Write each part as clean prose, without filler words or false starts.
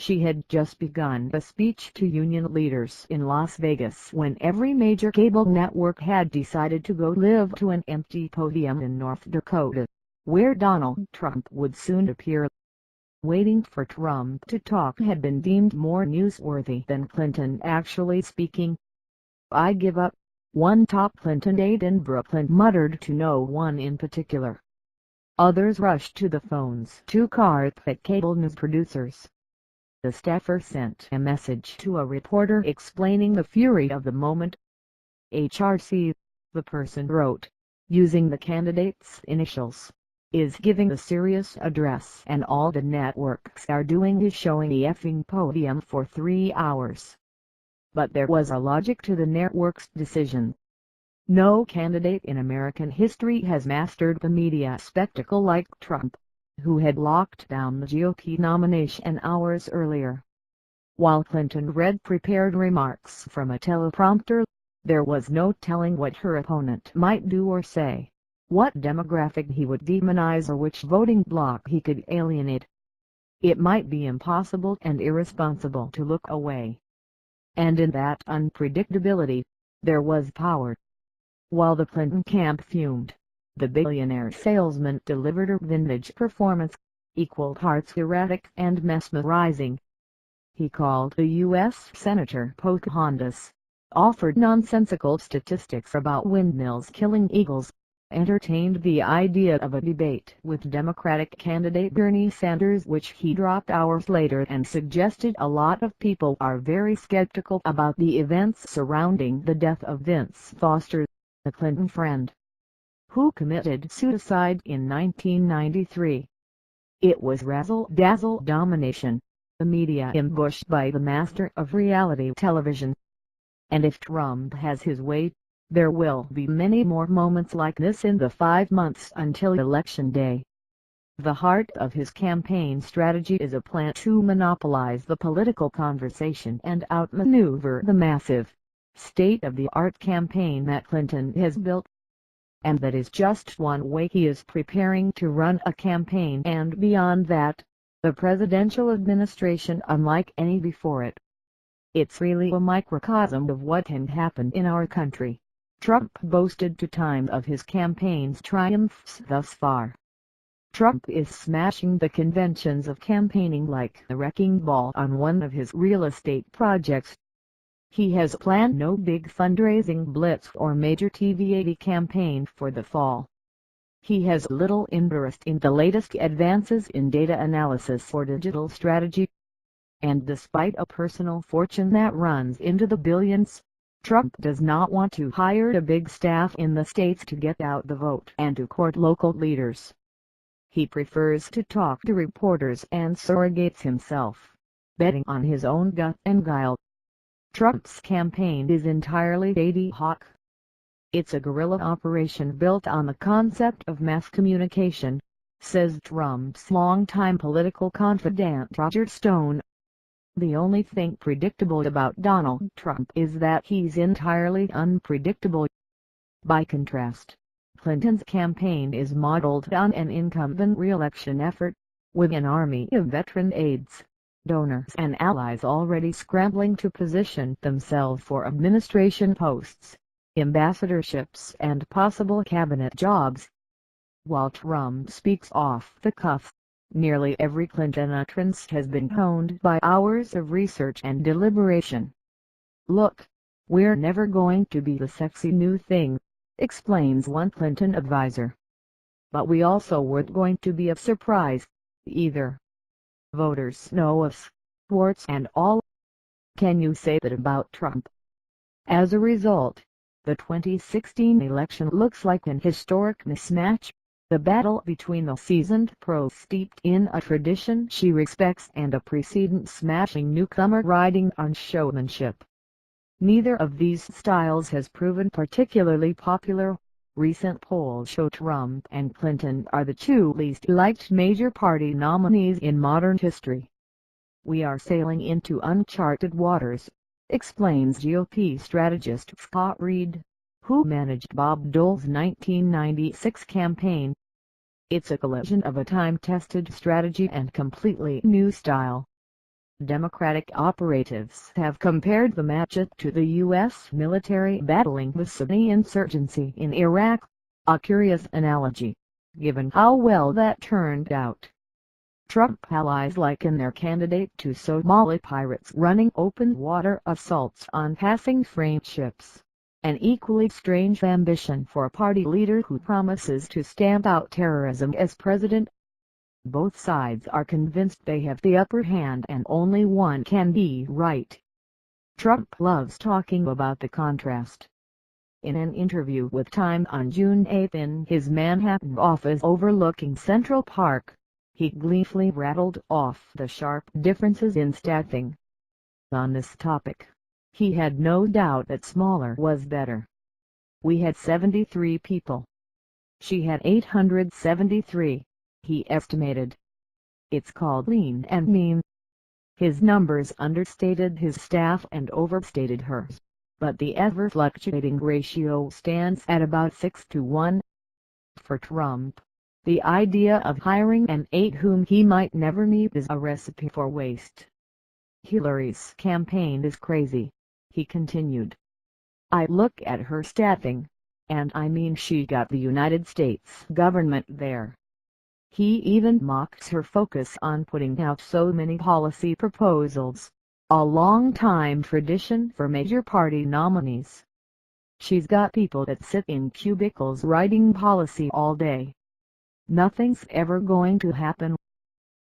She had just begun a speech to union leaders in Las Vegas when every major cable network had decided to go live to an empty podium in North Dakota, where Donald Trump would soon appear. Waiting for Trump to talk had been deemed more newsworthy than Clinton actually speaking. "I give up," one top Clinton aide in Brooklyn muttered to no one in particular. Others rushed to the phones to carpet cable news producers. The staffer sent a message to a reporter explaining the fury of the moment. "HRC," the person wrote, using the candidate's initials, "is giving a serious address and all the networks are doing is showing the effing podium for 3 hours." But there was a logic to the network's decision. No candidate in American history has mastered the media spectacle like Trump, who had locked down the GOP nomination hours earlier. While Clinton read prepared remarks from a teleprompter, there was no telling what her opponent might do or say, what demographic he would demonize or which voting bloc he could alienate. It might be impossible and irresponsible to look away. And in that unpredictability, there was power. While the Clinton camp fumed, the billionaire salesman delivered a vintage performance, equal parts erratic and mesmerizing. He called the U.S. Senator Pocahontas, offered nonsensical statistics about windmills killing eagles, entertained the idea of a debate with Democratic candidate Bernie Sanders which he dropped hours later, and suggested a lot of people are very skeptical about the events surrounding the death of Vince Foster, a Clinton friend, who committed suicide in 1993. It was razzle-dazzle domination, the media ambushed by the master of reality television. And if Trump has his way, there will be many more moments like this in the 5 months until Election Day. The heart of his campaign strategy is a plan to monopolize the political conversation and outmaneuver the massive, state-of-the-art campaign that Clinton has built. And that is just one way he is preparing to run a campaign, and beyond that, the presidential administration unlike any before it. It's really a microcosm of what can happen in our country, Trump boasted to time of his campaign's triumphs thus far. Trump is smashing the conventions of campaigning like the wrecking ball on one of his real estate projects. He has planned no big fundraising blitz or major TV ad campaign for the fall. He has little interest in the latest advances in data analysis or digital strategy. And despite a personal fortune that runs into the billions, Trump does not want to hire a big staff in the states to get out the vote and to court local leaders. He prefers to talk to reporters and surrogates himself, betting on his own gut and guile. Trump's campaign is entirely ad hoc. It's a guerrilla operation built on the concept of mass communication, says Trump's longtime political confidant Roger Stone. The only thing predictable about Donald Trump is that he's entirely unpredictable. By contrast, Clinton's campaign is modeled on an incumbent re-election effort, with an army of veteran aides, donors and allies already scrambling to position themselves for administration posts, ambassadorships and possible cabinet jobs. While Trump speaks off the cuff, nearly every Clinton utterance has been honed by hours of research and deliberation. "Look, we're never going to be the sexy new thing," explains one Clinton advisor. "But we also weren't going to be a surprise, either. Voters know us, warts and all." Can you say that about Trump? As a result, the 2016 election looks like an historic mismatch. The battle between the seasoned pro steeped in a tradition she respects and a precedent-smashing newcomer riding on showmanship. Neither of these styles has proven particularly popular. Recent polls show Trump and Clinton are the two least liked major party nominees in modern history. "We are sailing into uncharted waters," explains GOP strategist Scott Reed, who managed Bob Dole's 1996 campaign. "It's a collision of a time-tested strategy and completely new style. Democratic operatives have compared the match to the U.S. military battling the Sunni insurgency in Iraq, a curious analogy, given how well that turned out. Trump allies liken their candidate to Somali pirates running open water assaults on passing freight ships, an equally strange ambition for a party leader who promises to stamp out terrorism as president. Both sides are convinced they have the upper hand and only one can be right. Trump loves talking about the contrast. In an interview with Time on June 8 in his Manhattan office overlooking Central Park, he gleefully rattled off the sharp differences in staffing. On this topic, he had no doubt that smaller was better. "We had 73 people. She had 873, he estimated. It's called lean and mean." His numbers understated his staff and overstated hers, but the ever-fluctuating ratio stands at about 6-1. For Trump, the idea of hiring an aide whom he might never meet is a recipe for waste. "Hillary's campaign is crazy," he continued. "I look at her staffing, and I mean she got the United States government there." He even mocks her focus on putting out so many policy proposals, a long-time tradition for major party nominees. "She's got people that sit in cubicles writing policy all day. Nothing's ever going to happen.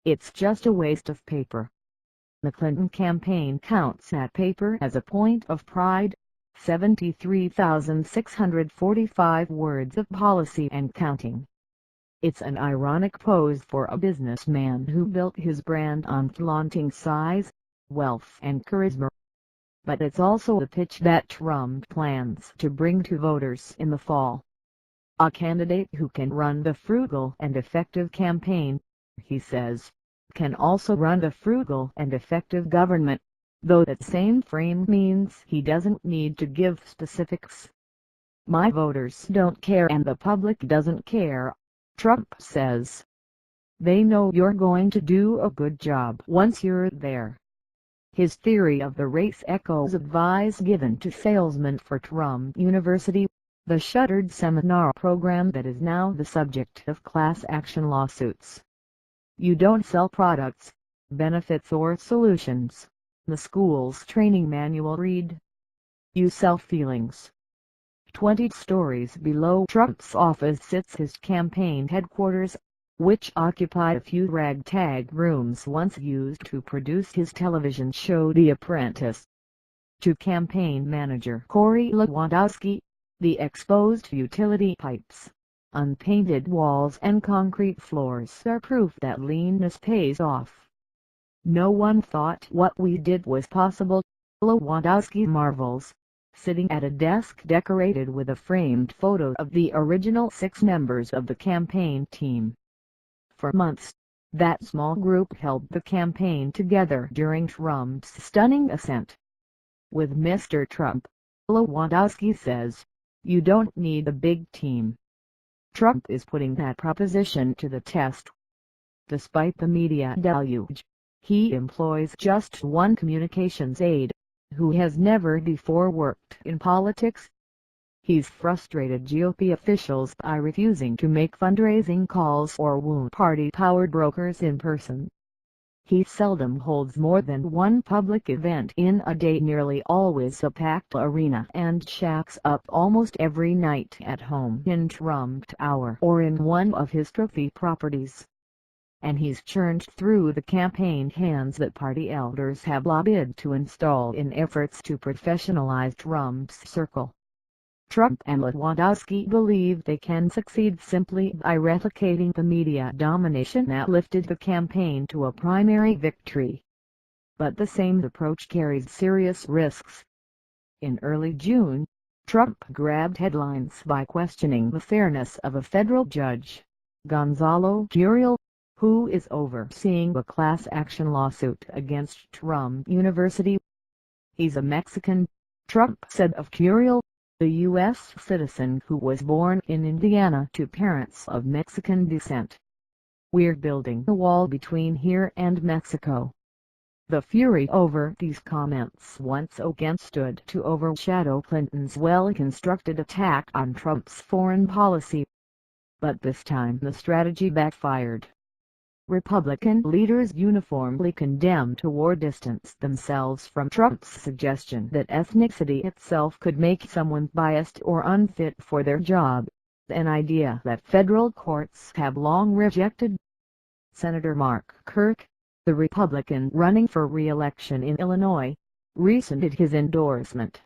It's just a waste of paper." The Clinton campaign counts that paper as a point of pride, 73,645 words of policy and counting. It's an ironic pose for a businessman who built his brand on flaunting size, wealth and charisma. But it's also the pitch that Trump plans to bring to voters in the fall. A candidate who can run the frugal and effective campaign, he says, can also run the frugal and effective government, though that same frame means he doesn't need to give specifics. "My voters don't care and the public doesn't care," Trump says. "They know you're going to do a good job once you're there." His theory of the race echoes advice given to salesmen for Trump University, the shuttered seminar program that is now the subject of class action lawsuits. "You don't sell products, benefits or solutions," the school's training manual read. "You sell feelings." 20 stories below Trump's office sits his campaign headquarters, which occupy a few ragtag rooms once used to produce his television show The Apprentice. To campaign manager Corey Lewandowski, the exposed utility pipes, unpainted walls and concrete floors are proof that leanness pays off. "No one thought what we did was possible," Lewandowski marvels, sitting at a desk decorated with a framed photo of the original 6 members of the campaign team. For months, that small group held the campaign together during Trump's stunning ascent. With Mr. Trump, Lewandowski says, you don't need a big team. Trump is putting that proposition to the test. Despite the media deluge, he employs just one communications aide, who has never before worked in politics. He's frustrated GOP officials by refusing to make fundraising calls or woo party power brokers in person. He seldom holds more than one public event in a day, nearly always a packed arena, and shacks up almost every night at home in Trump Tower or in one of his trophy properties. And he's churned through the campaign hands that party elders have lobbied to install in efforts to professionalize Trump's circle. Trump and Lewandowski believe they can succeed simply by replicating the media domination that lifted the campaign to a primary victory. But the same approach carries serious risks. In early June, Trump grabbed headlines by questioning the fairness of a federal judge, Gonzalo Curiel, who is overseeing a class action lawsuit against Trump University. He's a Mexican, Trump said of Curiel, the U.S. citizen who was born in Indiana to parents of Mexican descent. "We're building a wall between here and Mexico." The fury over these comments once again stood to overshadow Clinton's well-constructed attack on Trump's foreign policy. But this time the strategy backfired. Republican leaders uniformly condemned or distanced themselves from Trump's suggestion that ethnicity itself could make someone biased or unfit for their job, an idea that federal courts have long rejected. Senator Mark Kirk, the Republican running for re-election in Illinois, rescinded his endorsement.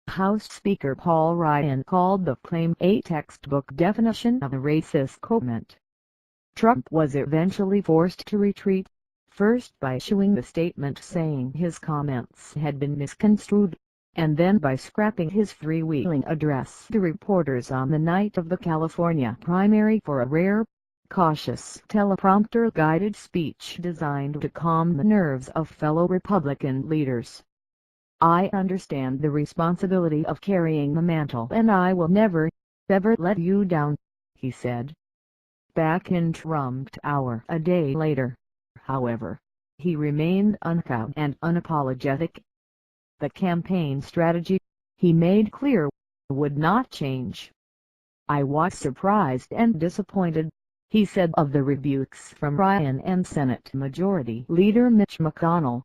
House Speaker Paul Ryan called the claim a textbook definition of a racist comment. Trump was eventually forced to retreat, first by issuing the statement saying his comments had been misconstrued, and then by scrapping his freewheeling address to reporters on the night of the California primary for a rare, cautious teleprompter-guided speech designed to calm the nerves of fellow Republican leaders. "I understand the responsibility of carrying the mantle and I will never, ever let you down," he said. Back in Trump Tower a day later, however, he remained uncowed and unapologetic. The campaign strategy, he made clear, would not change. "I was surprised and disappointed," he said of the rebukes from Ryan and Senate Majority Leader Mitch McConnell.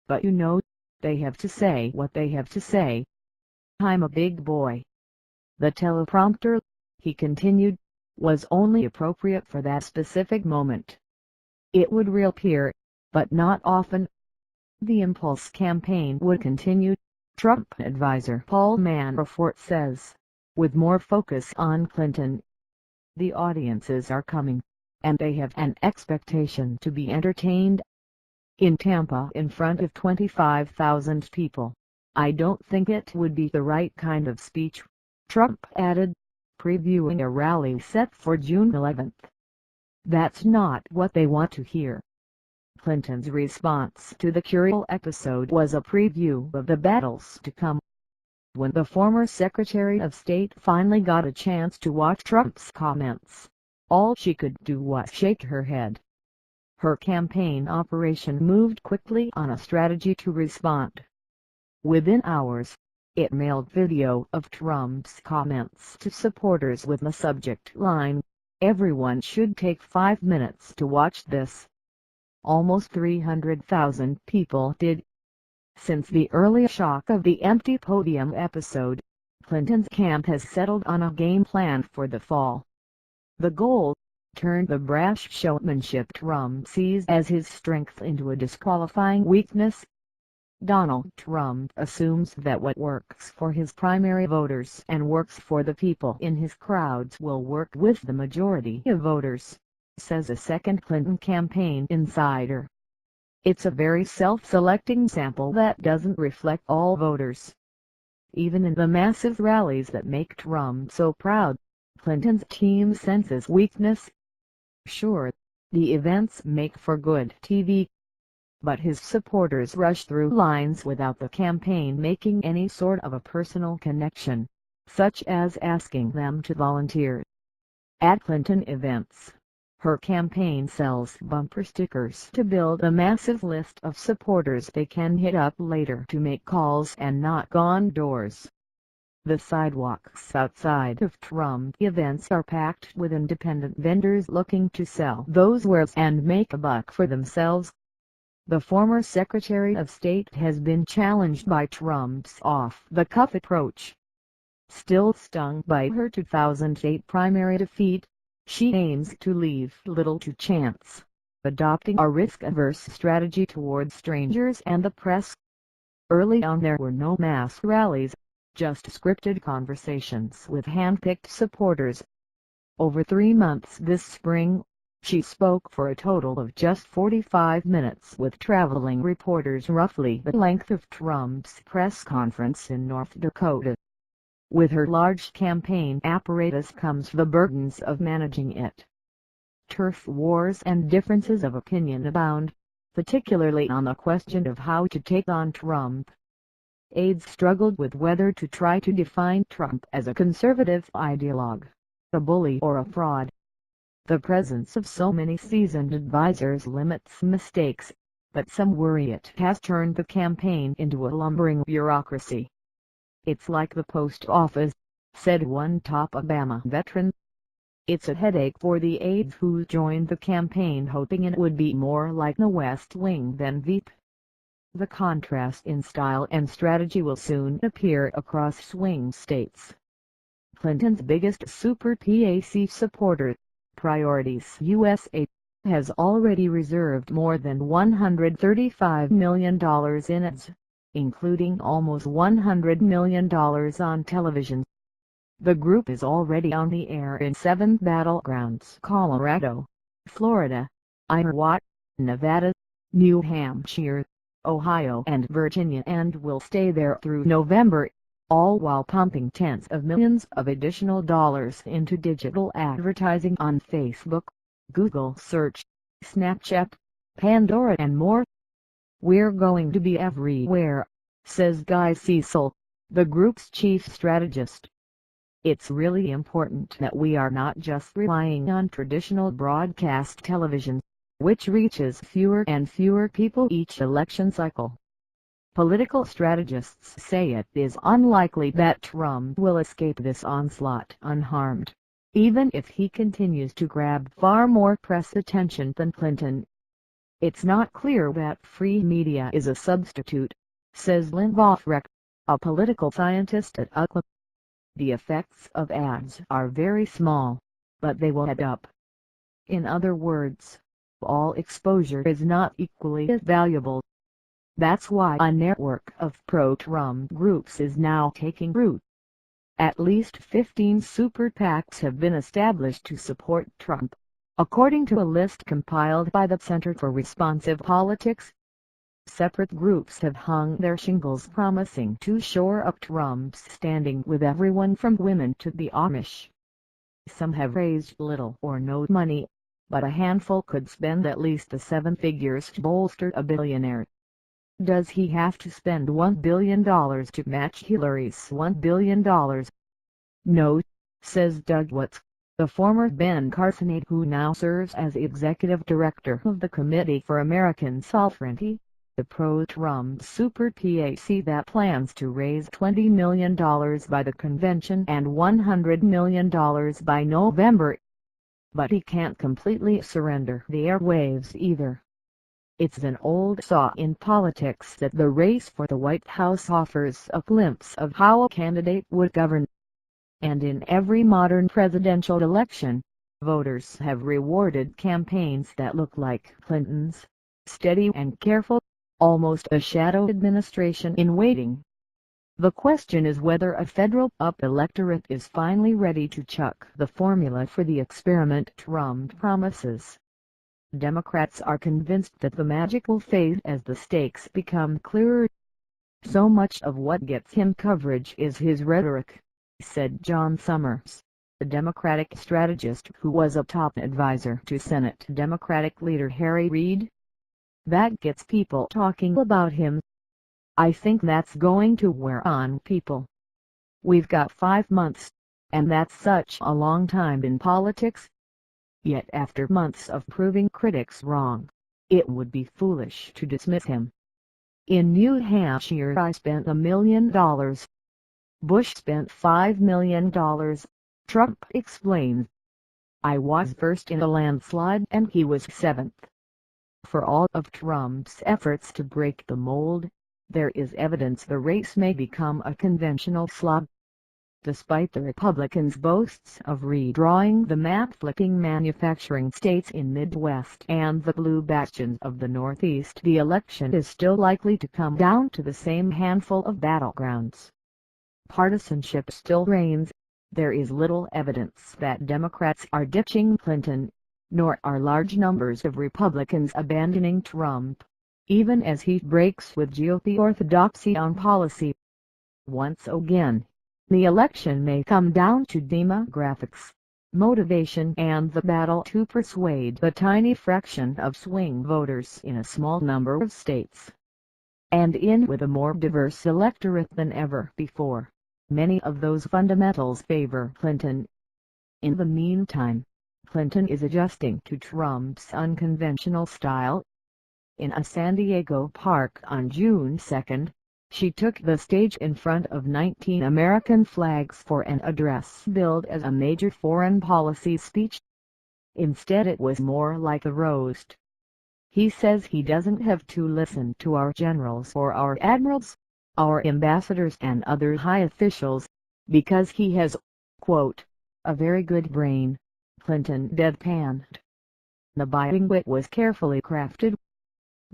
"But you know, they have to say what they have to say. I'm a big boy." The teleprompter, he continued, was only appropriate for that specific moment. It would reappear, but not often. The impulse campaign would continue, Trump advisor Paul Manafort says, with more focus on Clinton. "The audiences are coming, and they have an expectation to be entertained." In Tampa in front of 25,000 people, "I don't think it would be the right kind of speech," Trump added, previewing a rally set for June 11. "That's not what they want to hear." Clinton's response to the Curial episode was a preview of the battles to come. When the former Secretary of State finally got a chance to watch Trump's comments, all she could do was shake her head. Her campaign operation moved quickly on a strategy to respond. Within hours, it mailed video of Trump's comments to supporters with the subject line, "Everyone should take 5 minutes to watch this." Almost 300,000 people did. Since the early shock of the empty podium episode, Clinton's camp has settled on a game plan for the fall. The goal: turn the brash showmanship Trump sees as his strength into a disqualifying weakness. Donald Trump assumes that what works for his primary voters and works for the people in his crowds will work with the majority of voters, says a second Clinton campaign insider. "It's a very self-selecting sample that doesn't reflect all voters." Even in the massive rallies that make Trump so proud, Clinton's team senses weakness. Sure, the events make for good TV, but his supporters rush through lines without the campaign making any sort of a personal connection, such as asking them to volunteer. At Clinton events, her campaign sells bumper stickers to build a massive list of supporters they can hit up later to make calls and knock on doors. The sidewalks outside of Trump events are packed with independent vendors looking to sell those wares and make a buck for themselves. The former Secretary of State has been challenged by Trump's off-the-cuff approach. Still stung by her 2008 primary defeat, she aims to leave little to chance, adopting a risk-averse strategy towards strangers and the press. Early on there were no mass rallies, just scripted conversations with hand-picked supporters. Over 3 months this spring, she spoke for a total of just 45 minutes with traveling reporters, roughly the length of Trump's press conference in North Dakota. With her large campaign apparatus comes the burdens of managing it. Turf wars and differences of opinion abound, particularly on the question of how to take on Trump. Aides struggled with whether to try to define Trump as a conservative ideologue, a bully or a fraud. The presence of so many seasoned advisers limits mistakes, but some worry it has turned the campaign into a lumbering bureaucracy. "It's like the post office," said one top Obama veteran. "It's a headache for the aides who joined the campaign hoping it would be more like the West Wing than Veep." The contrast in style and strategy will soon appear across swing states. Clinton's biggest super PAC supporter, Priorities USA, has already reserved more than $135 million in ads, including almost $100 million on television. The group is already on the air in 7 battlegrounds: Colorado, Florida, Iowa, Nevada, New Hampshire, Ohio and Virginia, and will stay there through November, all while pumping tens of millions of additional dollars into digital advertising on Facebook, Google Search, Snapchat, Pandora and more. "We're going to be everywhere," says Guy Cecil, the group's chief strategist. "It's really important that we are not just relying on traditional broadcast television, which reaches fewer and fewer people each election cycle." Political strategists say it is unlikely that Trump will escape this onslaught unharmed, even if he continues to grab far more press attention than Clinton. "It's not clear that free media is a substitute," says Lynn Voffreck, a political scientist at UCLA. "The effects of ads are very small, but they will add up. In other words, all exposure is not equally as valuable. That's why a network of pro-Trump groups is now taking root. At least 15 super PACs have been established to support Trump, according to a list compiled by the Center for Responsive Politics. Separate groups have hung their shingles promising to shore up Trump's standing with everyone from women to the Amish. Some have raised little or no money, but a handful could spend at least the 7 figures to bolster a billionaire. Does he have to spend $1 billion to match Hillary's $1 billion? No, says Doug Watts, the former Ben Carson aide who now serves as executive director of the Committee for American Sovereignty, the pro-Trump super PAC that plans to raise $20 million by the convention and $100 million by November. But he can't completely surrender the airwaves either. It's an old saw in politics that the race for the White House offers a glimpse of how a candidate would govern. And in every modern presidential election, voters have rewarded campaigns that look like Clinton's, steady and careful, almost a shadow administration in waiting. The question is whether a federal-up electorate is finally ready to chuck the formula for the experiment Trump promises. Democrats are convinced that the magic will fade as the stakes become clearer. "So much of what gets him coverage is his rhetoric," said John Summers, the Democratic strategist who was a top advisor to Senate Democratic leader Harry Reid. "That gets people talking about him. I think that's going to wear on people. We've got 5 months, and that's such a long time in politics. Yet after months of proving critics wrong, it would be foolish to dismiss him. In New Hampshire I spent $1 million. Bush spent $5 million, Trump explains. I was first in a landslide and he was 7th. For all of Trump's efforts to break the mold, there is evidence the race may become a conventional slog. Despite the Republicans' boasts of redrawing the map-flipping manufacturing states in Midwest and the blue bastions of the Northeast, the election is still likely to come down to the same handful of battlegrounds. Partisanship still reigns. There is little evidence that Democrats are ditching Clinton, nor are large numbers of Republicans abandoning Trump, even as he breaks with GOP orthodoxy on policy. Once again, the election may come down to demographics, motivation and the battle to persuade a tiny fraction of swing voters in a small number of states. And with a more diverse electorate than ever before, many of those fundamentals favor Clinton. In the meantime, Clinton is adjusting to Trump's unconventional style. In a San Diego park on June 2, she took the stage in front of 19 American flags for an address billed as a major foreign policy speech. Instead, it was more like a roast. He says he doesn't have to listen to our generals or our admirals, our ambassadors and other high officials, because he has, quote, a very good brain, Clinton deadpanned. The biting wit was carefully crafted.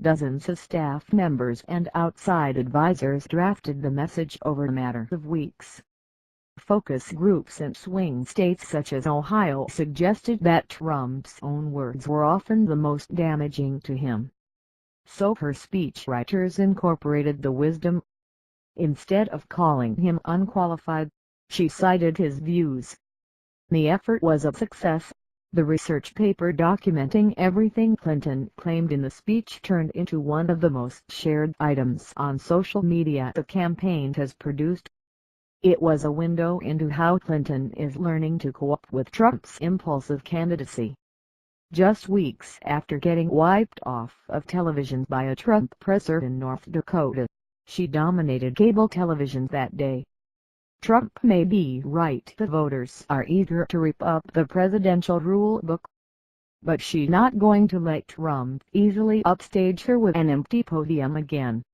Dozens of staff members and outside advisors drafted the message over a matter of weeks. Focus groups in swing states such as Ohio suggested that Trump's own words were often the most damaging to him. So her speechwriters incorporated the wisdom. Instead of calling him unqualified, she cited his views. The effort was a success. The research paper documenting everything Clinton claimed in the speech turned into one of the most shared items on social media the campaign has produced. It was a window into how Clinton is learning to cope with Trump's impulsive candidacy. Just weeks after getting wiped off of television by a Trump presser in North Dakota, she dominated cable television that day. Trump may be right, the voters are eager to rip up the presidential rule book. But she's not going to let Trump easily upstage her with an empty podium again.